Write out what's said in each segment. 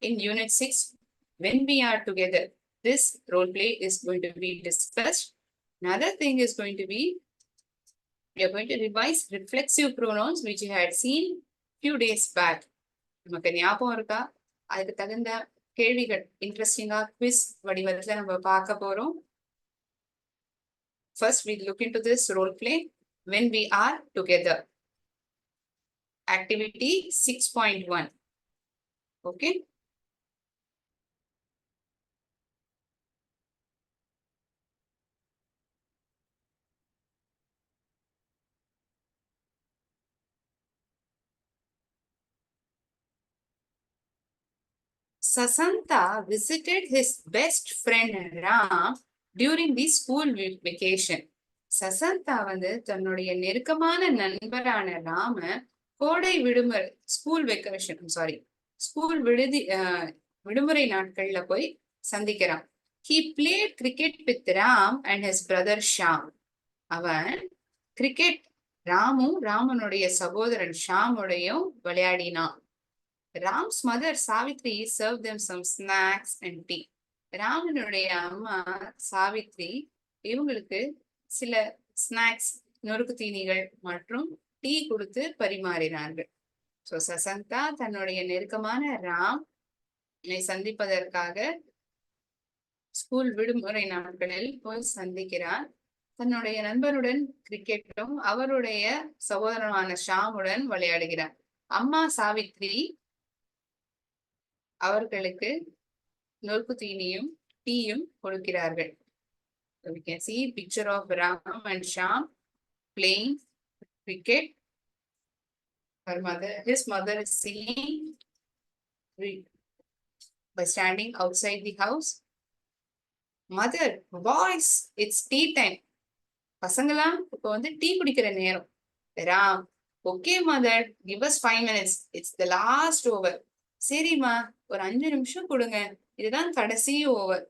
in Unit 6, when we are together. This role play is going to be discussed. Another thing is going to be, we are going to revise reflexive pronouns which you had seen few days back. நமக்கு ஞாபகம் இருக்கா? அதுக்கு தகுந்த கேள்விகள் இன்ட்ரெஸ்டிங்கா quiz வடிவத்துல நம்ம பார்க்க போறோம். First, we look into this role play when we are together. Activity 6.1. Okay. Sasanta visited his best friend Ram during the school vacation. சசந்தா வந்து தன்னுடைய நெருக்கமான நண்பரான ராம கோடை விடுமுறை ஸ்கூல் விடுமுறை நாட்கள்ல போய் சந்திக்கிறான். He played cricket with Ram and his brother Shyam. அவன் கிரிக்கெட் ராமனுடைய சகோதரன் ஷாமுடையும் விளையாடினான். Ram's mother Savitri served them some snacks and tea. ராமனுடைய அம்மா சாவித்ரி இவங்களுக்கு சில ஸ்நாக்ஸ், நொறுக்கு தீனிகள் மற்றும் டீ கொடுத்து பரிமாறினார்கள். சோ சசந்தா தன்னுடைய நெருக்கமான ராம் சந்திப்பதற்காக ஸ்கூல் விடுமுறை நாட்களில் போய் சந்திக்கிறார். தன்னுடைய நண்பருடன் கிரிக்கெட்டும் அவருடைய சகோதரனான ஷாமுடன் விளையாடுகிறார். அம்மா சாவித்ரி அவர்களுக்கு நொறுக்கு தீனியும் டீயும் கொடுக்கிறார்கள். So we can see picture of Ram and Shyam playing cricket. His mother is singing by standing outside the house. Mother, boys, it's tea time. பசங்களா இப்போ வந்து டீ குடிக்கிற நேரம். Ram, okay mother, give us 5 minutes. It's the last over. சரிம்மா, ஒரு 5 நிமிஷம் கொடுங்க, இதுதான் கடைசி over.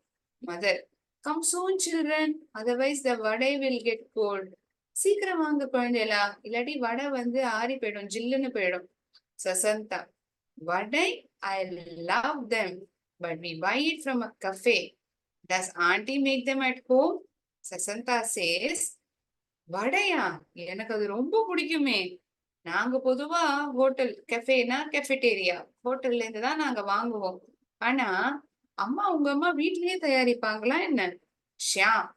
Mother, come soon children, otherwise the vada will get cold. சீக்கிரம் வாங்க குழந்தைகளா, இல்லாட்டி வடை வந்து ஆறி போயிடும், ஜில்லுன்னு போயிடும். சசந்தா, வடை, I love them, but we buy it from a cafe. Does auntie make them at home? சசந்தா says, வடையா, எனக்கு அது ரொம்ப பிடிக்குமே. நாங்க பொதுவா ஹோட்டல், கெஃபேனா கெஃபெட்டேரியா, ஹோட்டல்ல இருந்து தான் நாங்க வாங்குவோம். ஆனா அம்மா, உங்க அம்மா வீட்லயே தயாரிப்பாங்களா என்ன? Shyam,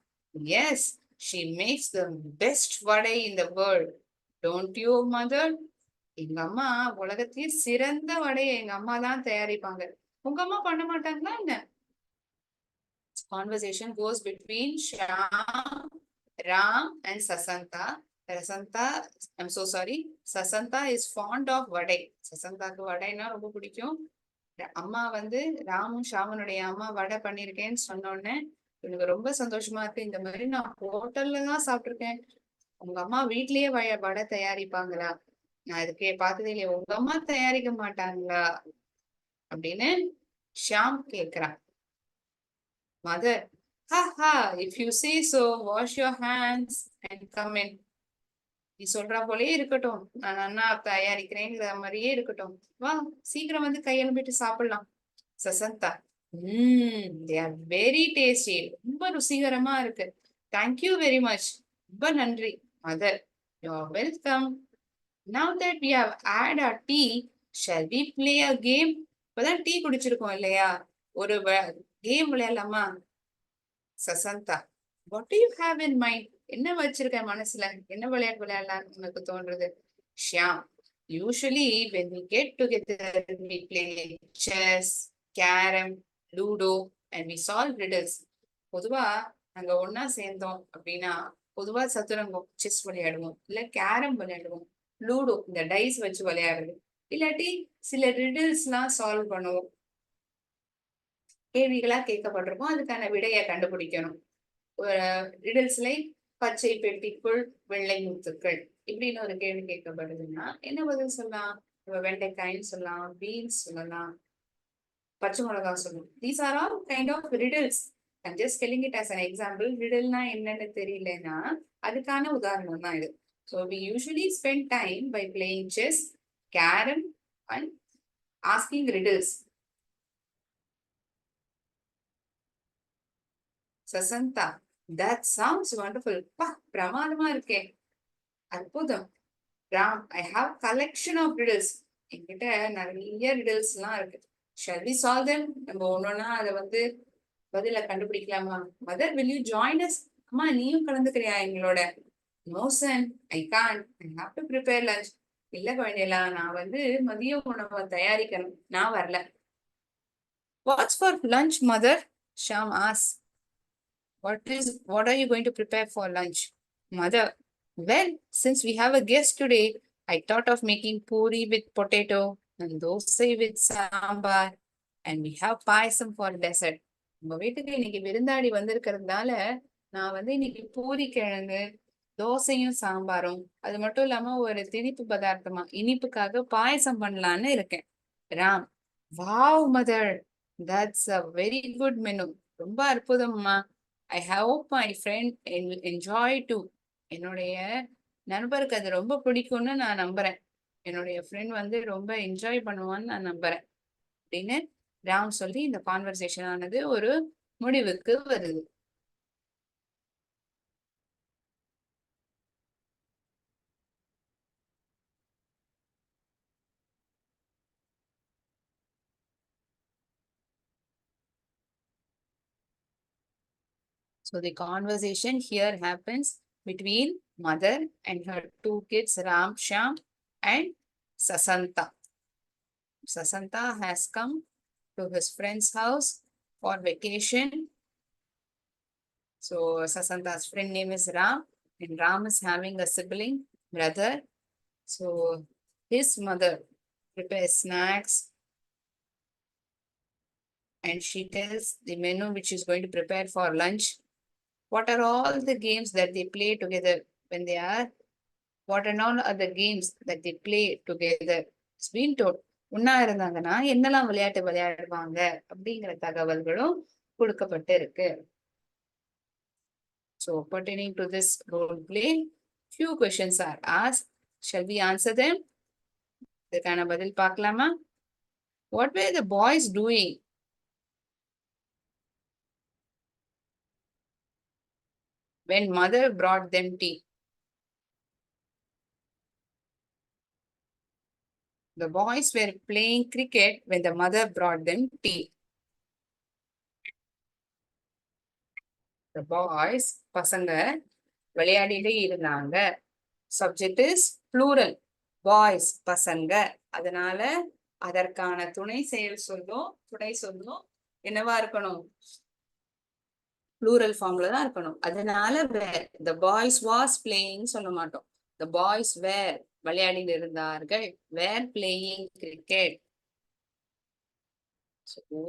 yes, she makes the best vada in the world. Don't you mother? எங்க அம்மா உலகத்திலேயே சிறந்த வடையை எங்க அம்மா தான் தயாரிப்பாங்க. உங்க அம்மா பண்ண மாட்டாங்களா என்ன? Conversation goes between Shyam, Ram and Sasanta. Sasanta is fond of vadai. சசந்தாக்கு வடைனா ரொம்ப பிடிக்கும். அம்மா வந்து ராமும் ஷாமனுடைய அம்மா வடை பண்ணிருக்கேன்னு சொன்னோடனே எனக்கு ரொம்ப சந்தோஷமா இருக்கு. இந்த மாதிரி நான் ஹோட்டல்ல தான் சாப்பிட்டுருக்கேன், உங்க அம்மா வீட்லயே வடை தயாரிப்பாங்களா? நான் இதுக்கே பார்த்ததே இல்லையே, உங்க அம்மா தயாரிக்க மாட்டாங்களா அப்படின்னு ஷியாம் கேக்குறான். Mother, ha, if you say so, wash your hands and come in. நீ சொல்ற போலே இருக்கட்டும், நான் அண்ணா தயாரிக்கிறேங்கிற மாதிரியே இருக்கட்டும், வா சீக்கிரம் வந்து கையெழும்பிட்டு சாப்பிடலாம். சசந்தா, they are very tasty. ரொம்ப ருசிகரமா இருக்கு. Thank you very much. ரொம்ப நன்றி. Mother, you are welcome. Now that we have had our tea, shall we play a game? இப்பதான் டீ குடிச்சிருக்கோம் இல்லையா, ஒரு கேம் விளையாடலாமா? சசந்தா, what do you have in mind? என்ன வச்சிருக்க மனசுல, என்ன விளையாட்டு விளையாடலாம்னு உனக்கு தோன்றது? Shyam, usually when we get together we play chess, carom, ludo and we solve riddles. பொதுவா நாங்க ஒன்னா சேர்ந்தோம் அப்படின்னா பொதுவா சதுரங்கம், செஸ் விளையாடுவோம், இல்ல கேரம் விளையாடுவோம், லூடோ இந்த டைஸ் வச்சு விளையாடுறது, இல்லாட்டி சில ரிடில்ஸ் எல்லாம் சால்வ் பண்ணுவோம். கேள்விகளா கேட்கப்பட்டிருக்கும், அதுக்கான விடையை கண்டுபிடிக்கணும். ரிடில்ஸ்ல பச்சை பெட்டிக்குள் வெள்ளை முத்துக்கள் இப்படின்னு ஒரு கேள்வி கேட்கப்படுதுன்னா என்ன பதில் சொல்லலாம்? வெண்டைக்காய்ன்னு சொல்லலாம், பீன்ஸ் சொல்லலாம், பச்சை மிளகா சொல்லலாம். These are all kind of riddles. I'm just telling it as an example. ரிடில்னா என்னன்னு தெரியலன்னா அதுக்கான உதாரணம் தான் இது. So we usually spend time by playing chess, carom and asking riddles. சசந்தா, that sounds wonderful. பா, பிரமாதமா இருக்கே. அற்புதம். Ram, I have collection of riddles. என்கிட்ட நிறைய riddles எல்லாம் இருக்கு. Shall we solve them? நம்ம ஒன்னொன்னா அதை வந்து பதில கண்டுபிடிக்கலாமா? Mother, will you join us? அம்மா, நீயும் கலந்துக்கிறியா எங்களோட? No son, I can't. I have to prepare lunch. இல்ல குழந்தைகளா, நான் வந்து மதிய உணவை தயாரிக்கணும், நான் வரல. What's for lunch, mother? Sham asks. What are you going to prepare for lunch? Mother, well, since we have a guest today, I thought of making puri with potato and dosa with sambar, and we have payasam for dessert. உங்க வீட்டுக்கு இன்னைக்கு விருந்தாடி வந்திருக்கிறதுனால நான் வந்து இன்னைக்கு பூரி கிழங்கு, தோசையும் சாம்பாரும், அது மட்டும் இல்லாம ஒரு திணிப்பு பதார்த்தமா இனிப்புக்காக பாயசம் பண்ணலான்னு இருக்கேன். Ram, wow mother, that's a very good menu. ரொம்ப அற்புதம்மா. ஐ hope my friend will enjoy too. என்னுடைய நண்பருக்கு அது ரொம்ப பிடிக்கும்னு நான் நம்புறேன். என்னுடைய ஃப்ரெண்ட் வந்து ரொம்ப என்ஜாய் பண்ணுவான்னு நான் நம்புறேன் அப்படின்னு ராம் சொல்லி இந்த கான்வர்சேஷன் ஆனது ஒரு முடிவுக்கு வருது. So the conversation here happens between mother and her two kids, Ram, Sham, and Sasanta. Sasanta has come to his friend's house for vacation. So Sasanta's friend name is Ram, and Ram is having a sibling, brother. So his mother prepares snacks and she tells the menu which is going to prepare for lunch. What are all the games that they play together when they are? What and all are the games that they play together? It's been told. உண்ணா இருந்தாங்கன்னா என்னெல்லாம் விளையாட்டு விளையாடுவாங்க அப்படிங்கிற தகவல்களும் கொடுக்கப்பட்டு இருக்கு. So pertaining to this role play, few questions are asked. Shall we answer them? இதுக்கான பதில் பார்க்கலாமா? What were the boys doing when mother brought them tea? The boys were playing cricket when the mother brought them tea. The boys, பசங்க விளையாடிட்டே இருந்தாங்க. Subject is plural. Boys, பசங்க. அதனால அதற்கான துணை சொல்லும் என்னவா இருக்கணும்? plural formல தான் இருக்கணும். அதனால were, the boys was playing சொல்ல மாட்டோம். The boys were விளையாடி இருந்தார்கள். were playing cricket.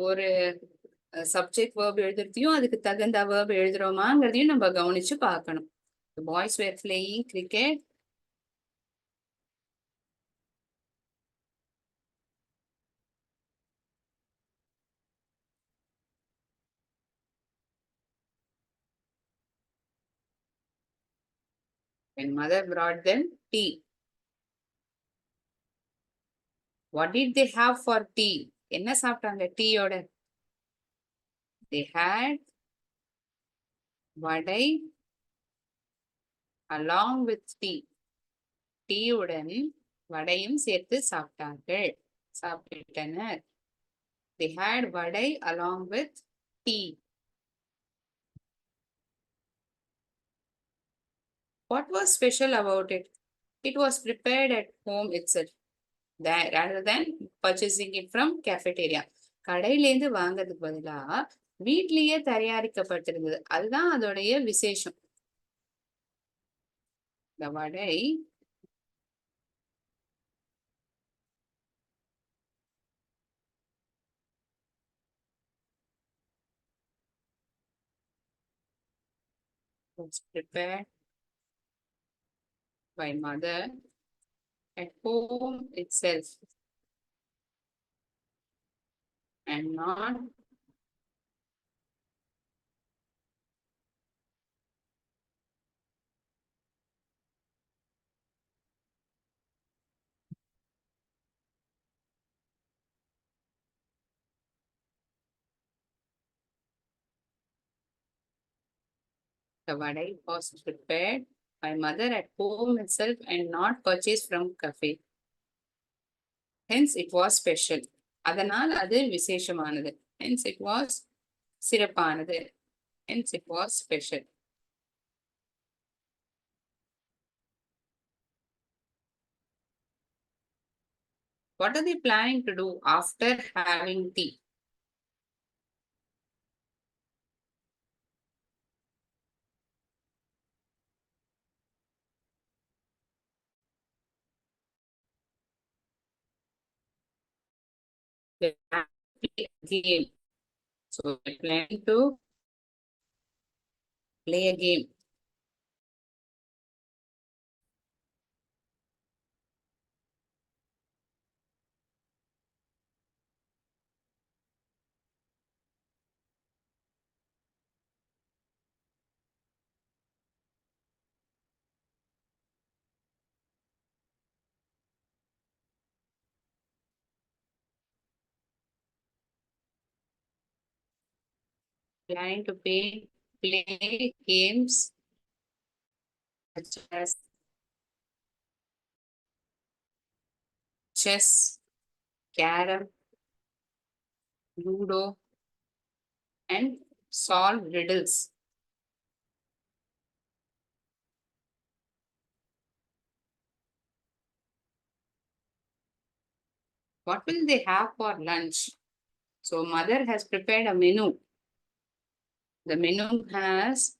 ஒரு சப்ஜெக்ட் வேர்ப் எழுதுறதையும் அதுக்கு தகுந்த வேர்ப் எழுதுறோமாங்கிறதையும் நம்ம கவனிச்சு பார்க்கணும். The boys were playing cricket. When mother brought them tea. What did they have for tea? என்ன சாப்பிட்டாங்க டீயோட? They had vada along with tea. டீயுடன் வடையும் சேர்த்து சாப்பிட்டனர். They had vada along with tea. What was special about it? It was prepared at home itself, rather than purchasing it from cafeteria. கடையிலேருந்து வாங்கிறதுக்கு பதிலா வீட்லயே தயாரிக்கப்பட்டிருந்தது. அதுதான் அதோடைய விசேஷம். இந்த வடை was prepared by mother at home itself and not The vadai was prepared by mother at home itself and not purchased from cafe. Hence it was special. அதனால் அது விசேஷமானது. Hence it was சிறப்பானது. Hence it was special. What are they planning to do after having tea? They plan to play a game. So they plan to play a game. Planning to play games such as chess, carom, ludo, and solve riddles. What will they have for lunch? So mother has prepared a menu. The menu has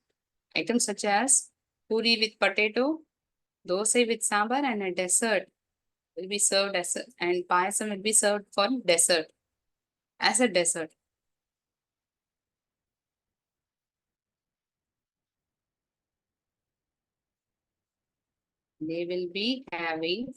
items such as puri with potato, dosa with sambar, and a dessert will be served as and payasam will be served for dessert as a dessert. They will be having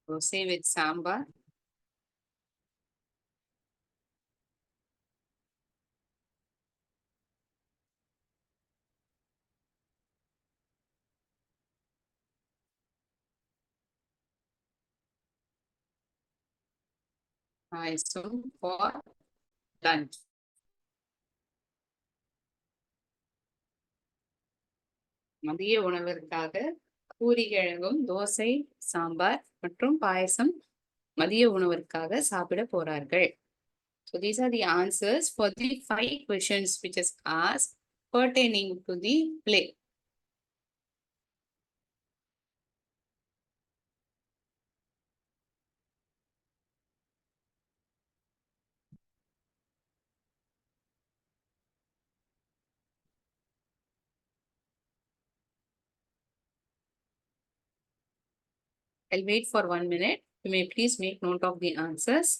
dosa with sambar, payasam for lunch. மதிய உணவிற்காக பூரி கிழங்கும் தோசை சாம்பார் மற்றும் பாயசம் மதிய உணவிற்காக சாப்பிட போறார்கள். So these are the answers for the 5 questions which is asked pertaining to the play. I'll wait for 1 minute. You may please make note of the answers.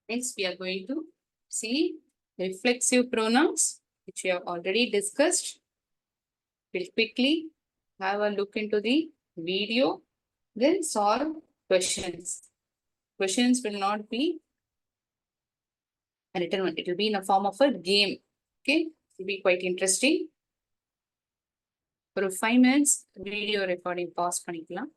Next, we are going to see reflexive pronouns, which we have already discussed. We'll quickly have a look into the video, then solve questions. Questions will not be a written one. It will be in a form of a game. Okay, it will be quite interesting. ஒரு 5 minutes video recording pass பண்ணிக்கலாம்.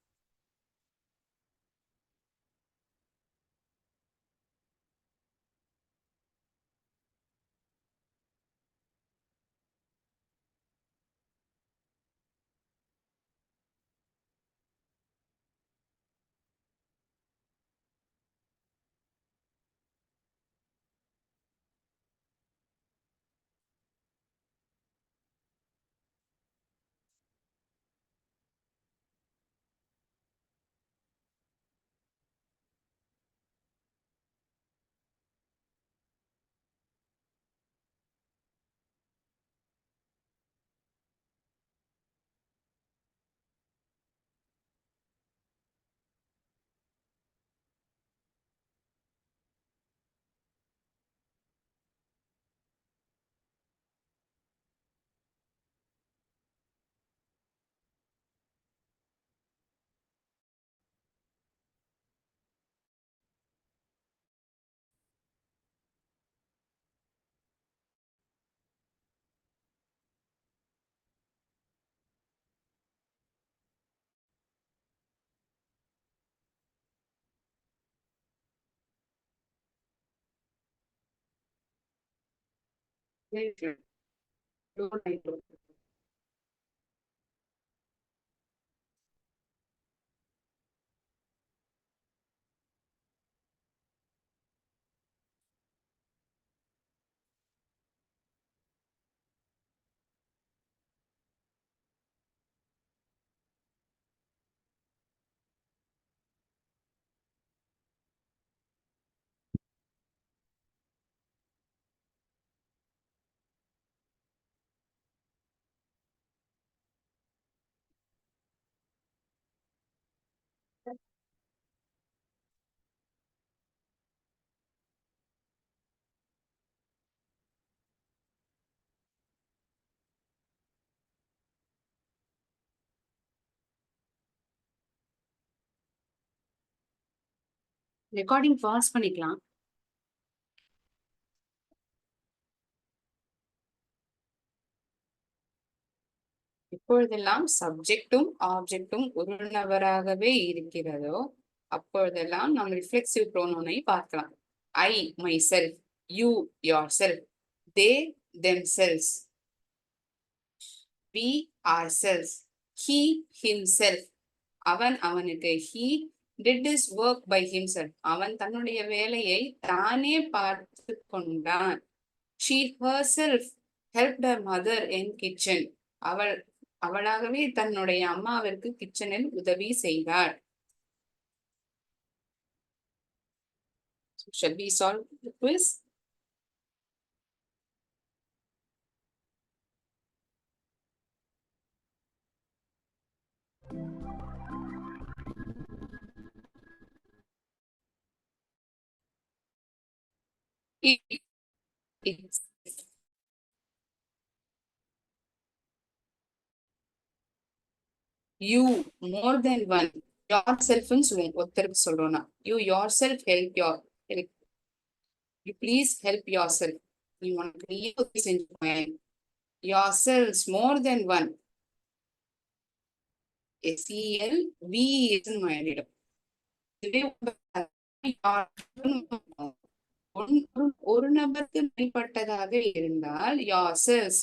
Recording pass பண்ணிக்கலாம். எப்பொழுதெல்லாம் சப்ஜெக்டும் ஆப்ஜெக்டும் ஒரு நபராகவே இருக்கிறதோ அப்பொழுதெல்லாம் நாம் reflexive ப்ரோனோனை பார்க்கலாம். I myself, you yourself, they themselves, we ourselves, he himself, அவன் அவனுக்கு, he did his work by himself, அவன் தன்னுடைய வேலையை தானே பார்த்து கொண்டான். She herself helped her mother in kitchen, அவளாகவே தன்னுடைய அம்மாவிற்கு கிச்சனில் உதவி செய்தார். Shall we solve the quiz? It's you more than one, yourself ன்னு சொல்லுவோம். ஒருத்தருக்கு சொல்றோம்னா you yourself help you please help yourself. நீ உனக்கு நீயே உதவி செஞ்சுக்கோங்க. yourselves more than one, SELV ன்னு மாறிடும். இதுவே ஒரு நபருக்கு மேற்பட்டதாக இருந்தால் yourselves,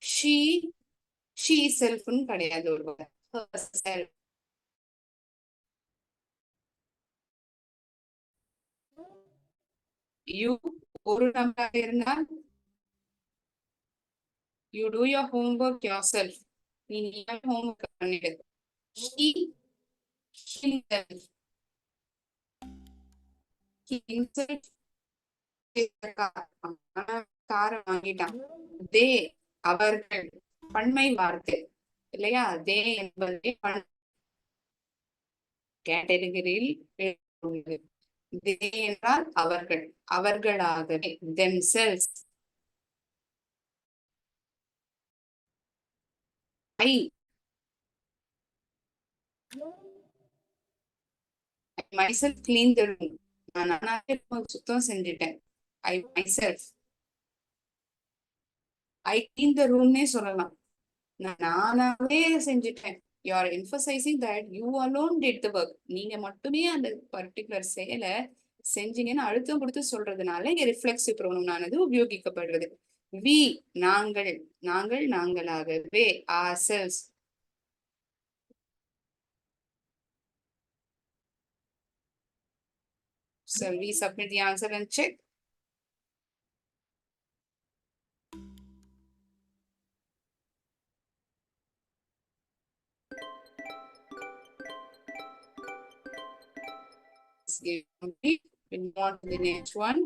she self ன்னு கிடையாது. ஒரு herself. you ஒரு நபராக இருந்தால் you do your homework yourself. நீ homework பண்ணிடு. he himself, காரை வாங்கிட்டான். தே அவர்கள், பன்மை வார்த்தை இல்லையா? தே என்பதை கேட்டகரியில் தே என்றால் அவர்கள், அவர்களாகவே, themselves. I myself clean the room. நான் நானாவே சுத்தம் செஞ்சுட்டேன். I myself. I clean the roomனே சொல்லலாம். நான் நானாவே செஞ்சுட்டேன். You are emphasizing that you alone did the work. நீங்க மட்டுமே அந்த பர்டிகுலர் செயலை செஞ்சீங்கன்னு அழுத்தம் கொடுத்து சொல்றதுனால இங்க ரிஃப்ளெக்சிவ் ப்ரோனவுன் ஆனது உபயோகிக்கப்படுறது. we நாங்கள், நாங்கள் நாங்களாகவே, ourselves. So we submit the answer and check. We move on to the next one.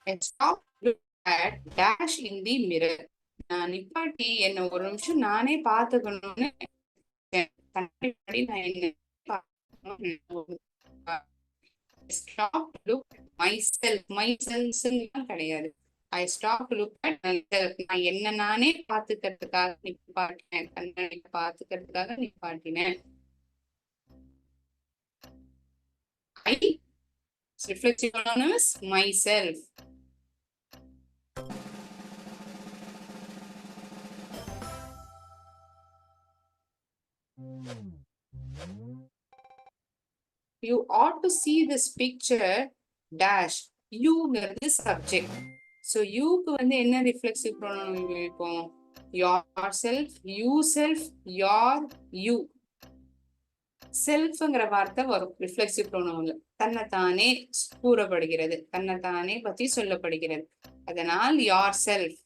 And stop look at dash in the mirror. நான் நிப்பாட்டி என்ன ஒரு நிமிஷம் நானே பார்த்துக்கணும்னு கண்ணாடி நான் என்ன stop look myself. myself கிடையாது. I stop look at myself. நான் என்ன நானே பார்த்துக்கிறதுக்காக நிப்பாட்டினேன். கண்ணாடி பார்த்துக்கிறதுக்காக நிப்பாட்டினேன். I reflexive pronoun is myself. You ought to see this picture dash. You ங்கிறது subject. So you க்கு வந்து என்ன reflexive pronoun உபயோகிப்போம்? yourself, you self, your, you. செல்ஃப்ங்கிற வார்த்தை வரும் ரிஃப்ளெக்சிவ் ப்ரோனவுன்ல. தன்னைத்தானே கூறப்படுகிறது, தன்னைத்தானே பத்தி சொல்லப்படுகிறது. அதனால் யார் செல்ஃப்.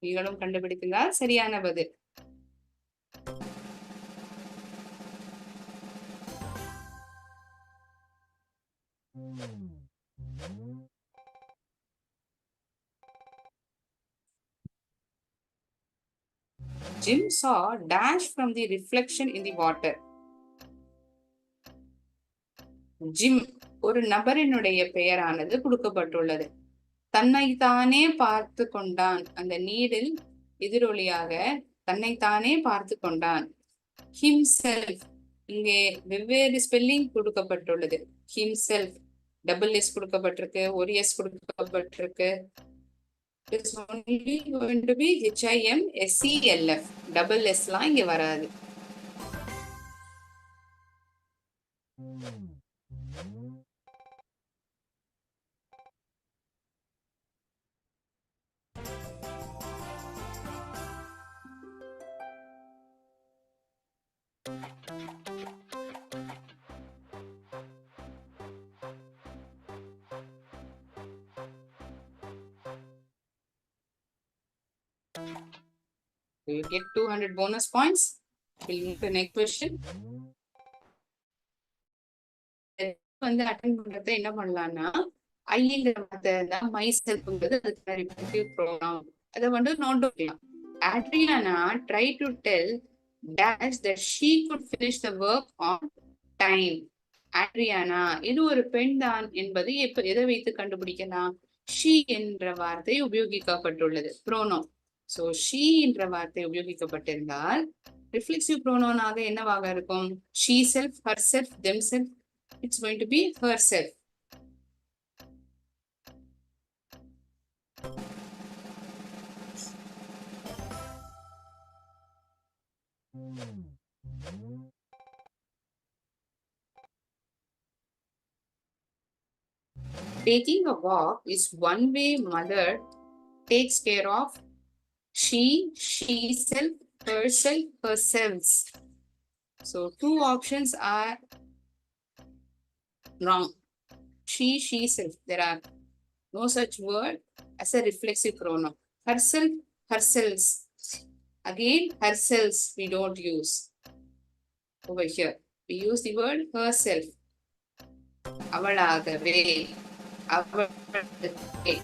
நீங்களும் கண்டுபிடித்தால் சரியான பதில். Jim saw dash from the reflection in the water. Jim ஒரு நபரினுடைய பெயரானது கொடுக்கப்பட்டுள்ளது. தன்னைத்தானே பார்த்து கொண்டான். அந்த நீரில் எதிரொலியாக தன்னைத்தானே பார்த்து கொண்டான். himself இங்கே வெவ்வேறு ஸ்பெல்லிங் கொடுக்கப்பட்டுள்ளது. himself டபுள் எஸ் கொடுக்கப்பட்டிருக்கு, ஒரு எஸ் கொடுக்கப்பட்டிருக்கு. It's only going to be HIMSELF. double S லாம் இங்க வராது. You get 200 bonus points. We'll move to the next question. வந்து அட்டெண்ட் பண்றதை என்ன பண்ணலாம்னா ஐங்கிற வார்த்தை மை செல்ஃப்ங்கிறது அதுக்கு ரிலேட்டிவ் ப்ரோனவுன். அதை வந்து நோட் பண்ணலாம். Adriana tried to tell Dash that she could finish the work on time. Adriana இது ஒரு பெண் தான் என்பதை எதை வைத்து கண்டுபிடிக்கலாம்? she என்ற வார்த்தை உபயோகிக்கப்பட்டுள்ளது ப்ரோனவுன். So she என்ற வார்த்தை உபயோகிக்கப்பட்டிருந்தால் ரிஃப்ளெக்சிவ் ப்ரோனவுனாக என்னவாக இருக்கும்? she self, herself, themself. It's going to be herself. Taking a walk is one way mother takes care of she, she-self, herself, herself. So two options are Wrong. She, self. There are no such word as a reflexive pronoun. Herself, herself. Again, herself we don't use over here. We use the word herself. அவளாகவே, அவளுக்கே.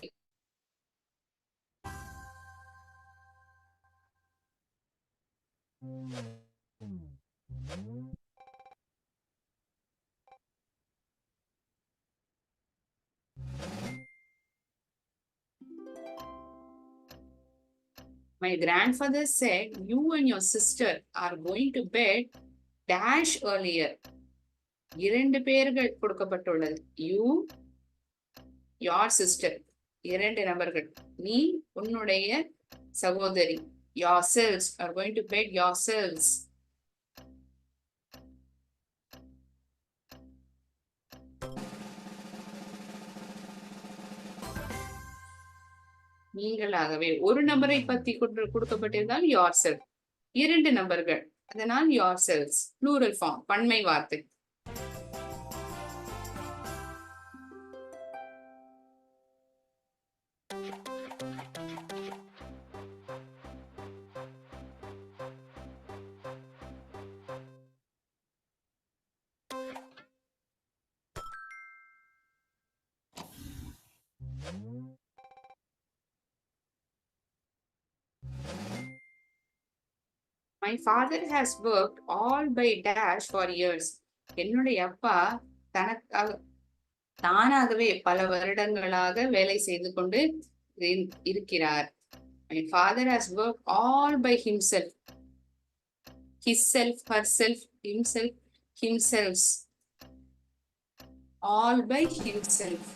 My grandfather said, you and your sister are going to bed dash earlier. இரண்டு பெயர்கள் கொடுக்கப்பட்டுள்ளது. You, your sister. இரண்டு நபர்கள். நீ, உன்னுடைய சகோதரி. Yourselves are going to bed yourselves. நீங்களாகவே. ஒரு நபரை பத்தி கொடுக்கப்பட்டிருந்தால் yourself. இரண்டு நபர்கள், அதனால் yourselves. Plural form, பன்மை வார்த்தை. My father has worked all by dash for years. என்னுடைய அப்பா தனக்காக தானாகவே பல வருடங்களாக வேலை செய்து கொண்டு இருக்கிறார். My father has worked all by himself. Hisself, herself, himself, himself. All by himself.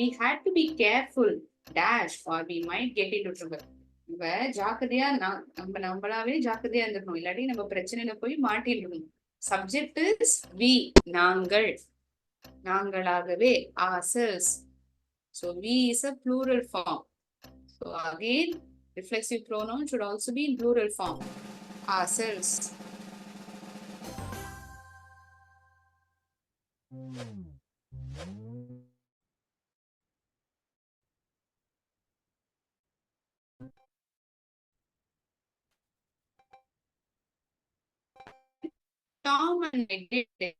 We had to be careful dash or we might get into trouble. நம்ம ஜாக்கிரதையா நம்மளாவே ஜாக்கிரதையா இருந்திருக்கணும், இல்லாட்டி நம்ம பிரச்சனையில போய் மாட்டிடணும். சப்ஜெக்ட் இஸ் we, நாங்கள், நாங்களாகவே, ourselves. So we is a plural form. So again, reflexive pronoun should also be in plural form. Ourselves. Tom and I did.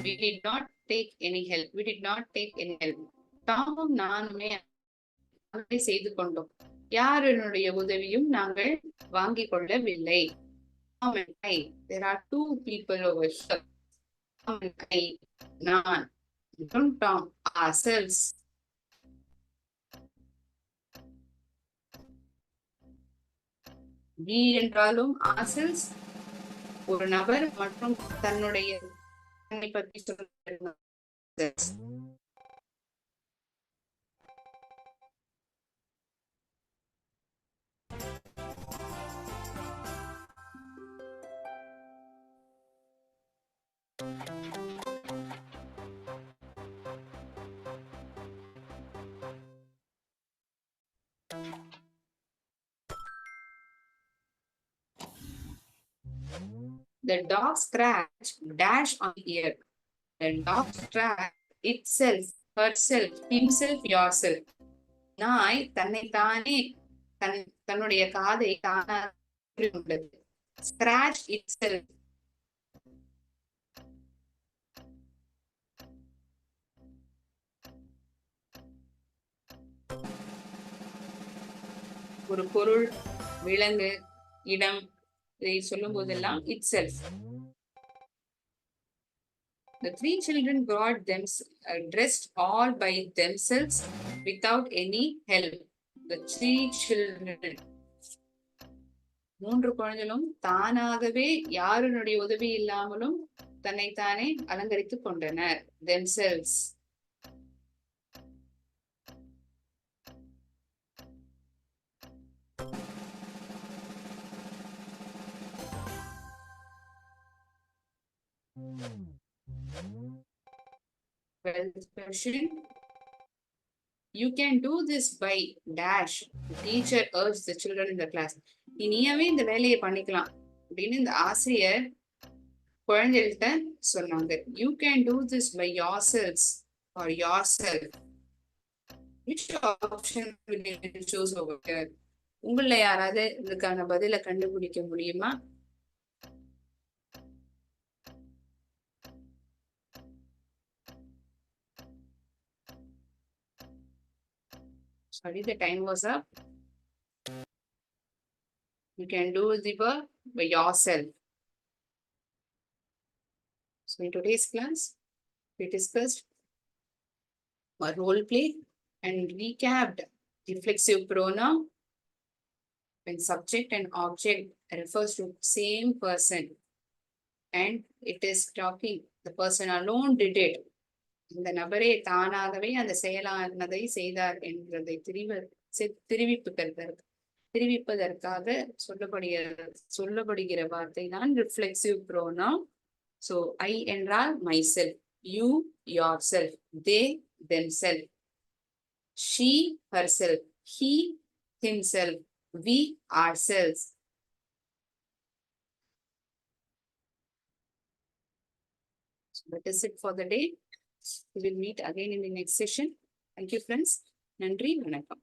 We did not take any help. We did not take any help. Tomum நானுமே செய்து கொண்டோம். யாருடைய உதவியும் நாங்கள் வாங்கிக் கொள்ளவில்லை. Tom and I. There are two people over here. Tom and I. நான். Don't Tom. Ourselves. We என்றாலும் ourselves ஒரு நபர் மற்றும் தன்னுடைய பற்றி சொல்ல. The dog scratched dash on the ear. The dog scratched itself, herself, himself, yourself. நாய் தன்னைத்தானே தன்னுடைய காதை தானாக உள்ளது. Scratch itself. ஒரு பொருள், விலங்கு, இடம் இதை சொல்லும் போதெல்லாம் itself. The three children got them dressed all by themselves without any help. The three children. மூன்று குழந்தைகளும் தானாகவே யாருடைய உதவி இல்லாமலும் தன்னைத்தானே அலங்கரித்துக் கொண்டனர். Themselves. 12th question. You can do this by dash. The teacher urged the children in the class. நீயாவே இந்த வேலையை பண்ணிக்கலாம் அப்படின்னு இந்த ஆசிரியர் குழந்தைகள்கிட்ட சொன்னாங்க. You can do this by yourselves or yourself. Which option will you choose over here? உங்கள யாராவது இதுக்கான பதிலை கண்டுபிடிக்க முடியுமா? Sorry, the time was up. You can do the work by yourself. So in today's class, we discussed a role play and recapped reflexive pronoun when subject and object refers to same person and it is talking the person alone did it. இந்த நபரே தானாகவே அந்த செயலானதை செய்தார் என்கிறதை தெரிவிப்பதற்காக சொல்லப்படுகிற வார்த்தை தான் reflexive pronoun. So I என்றால் myself, you yourself, they themselves, she herself, he himself, we ourselves. So that is it for the day. We will meet again in the next session. Thank you, friends. நன்றி, வணக்கம்.